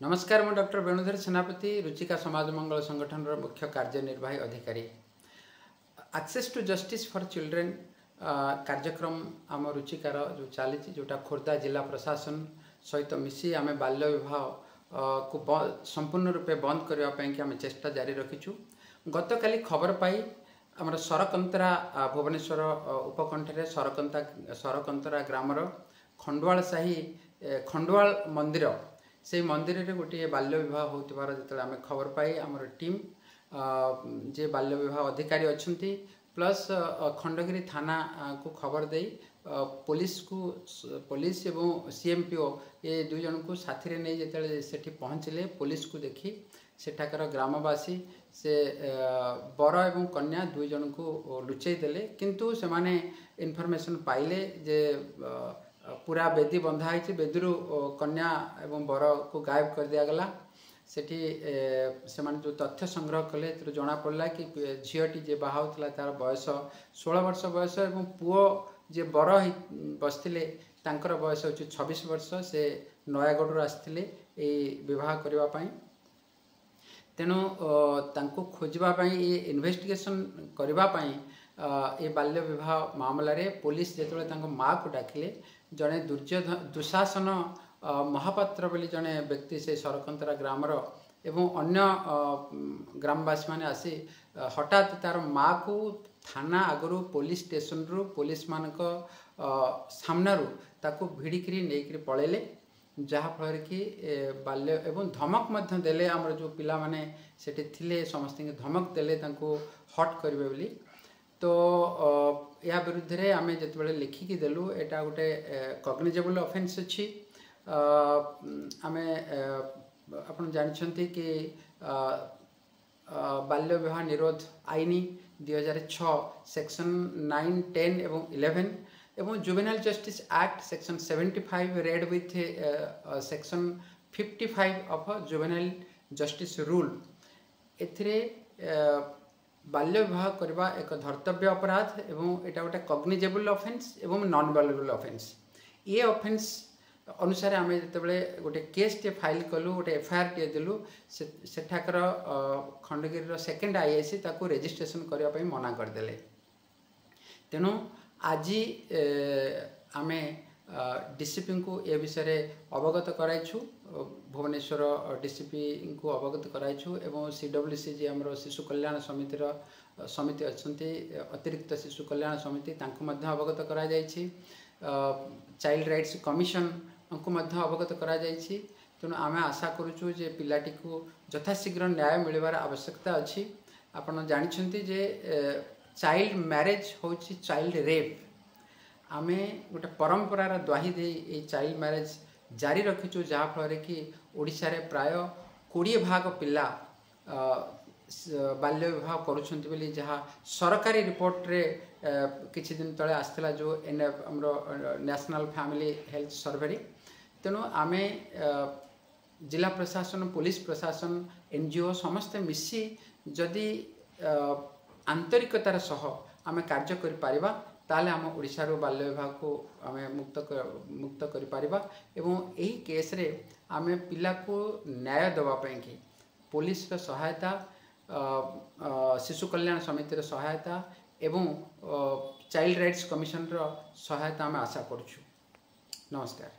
नमस्कार मैं डॉक्टर वेणुधर सेनापति रुचिका समाज मंगल संगठन मुख्य कार्यनिर्वाही अधिकारी। Access to justice for children कार्यक्रम आम रुचिकार जो चली जोटा खोर्धा जिला प्रशासन सहित मिसी आम बाल्य विवाह को संपूर्ण रूपे बंद करने की आम चेष्टा जारी रखीचु। गतकाली खबर पाई आमर सरकंतरा भुवनेश्वर उपकंठे सरकंतरा ग्रामर खंडवाल साही खंडवाल मंदिर से मंदिर रे गोटे बाल्य विवाह होतिबार जतले आमे खबर पाई आमर टीम जे बाल्य विवाह अधिकारी अच्छी प्लस खंडगिरी थाना को खबर दे पुलिस एवं सीएमपीओ ये दुई जन को साथी नहीं जिते सेठी पहुँचले पुलिस को देखी सेठाकर ग्रामवासी से बर एवं कन्या दुई जन को लुचई देले किंतु से माने इनफॉरमेशन पाइले जे पूरा बेदी बंधा है बेदी कन्या एवं बर को गायब कर दिया गला। सेठी से जो तथ्य संग्रह कले जना पड़ा कि झीटी जे बाहा तार बयस 16 वर्ष बयस एवं पुओ जे बर बसते तांकर बयस हो 26 वर्ष से नयागढ़ आसते विवाह करने तेणु तांको खोजवाई ये इन्वेस्टिगेशन करने ये बाल्य विवाह मामला रे पुलिस जो माँ को डाकिले जड़े दुशासन महापात्र बोली जड़े व्यक्ति से सरकंतरा ग्रामर एवं अन्य ग्रामवासी मैंने आसी हठात तार माँ को थाना आगु पुलिस स्टेशन रु पुलिस मान सामनारू ताको भिड़िकी नहीं पलैले जहाँफल कि बाल्य एवं धमक देले आमर जो पिला माने सेठी थिले समस्त धमक देले तांको हट करेंगे बोली। तो या विरुद्ध रे आमे जिते लिखिकी देलु एटा गोटे कग्निजेबल ऑफेंस अच्छी आमे आपन जानछंती कि बाल्य विवाह निरोध आईन 2006 सेक्शन 9, 10 एवं 11 एवं juvenile justice act section 75 read with section 55 of juvenile justice rule एथिरे बाल्य विवाह करवा एक धर्तव्य अपराध एवं एटा गोटे कग्निजेबल ऑफेंस एवं नॉन वाल्युएबल ऑफेंस। ये ऑफेंस अनुसार आम जो गोटे केस टे फाइल कलु गोटे एफआईआर टे देलु सेठाकर खंडगिरी सेकेंड आईआईसी ताको रेजिस्ट्रेशन करने मना करदेले। तेणु आज आम डीसीपी को ए विषय अवगत कराइछु भुवनेश्वर डीसीपी को अवगत कराइछु एवं सीडब्ल्यूसी जी आमर शिशु कल्याण समिति अच्छी अतिरिक्त शिशु कल्याण समिति तांको मध्य अवगत करा जाइछि चाइल्ड राइट्स कमिशन को मध्य अवगत करा जाइछि। तेणु आम आशा करूछु जे पिलाटी को यथाशीघ्र न्याय मिलवार आवश्यकता अच्छी। आपन जानिछंती जे चाइल्ड मैरेज होछि चाइल्ड रेप आमे गोटे परंपरार द्वाही दे ये चाइल्ड मैरेज जारी रखीचु जहाँफल कि ओडिशा रे प्राय 20 भाग पिला बाल्य विवाह करुछंती बोली जहाँ सरकारी रिपोर्ट रे किछि दिन तले आसला जो हमरो नेशनल फैमिली हेल्थ सर्वे। तेणु आमे जिला प्रशासन पुलिस प्रशासन एनजीओ समस्ते मिसी जदि आंतरिकतार सह आमे कार्य करि पारिबा ताले आम ओडिशारो बाल्य विवाह को आमे मुक्त करि पारिबा एवं एही केस रे आमे पिला को न्याय देवा कि पुलिस रो सहायता शिशु कल्याण समिति रो सहायता एवं चाइल्ड राइट्स कमिशन रो सहायता आमे आशा करछु। नमस्कार।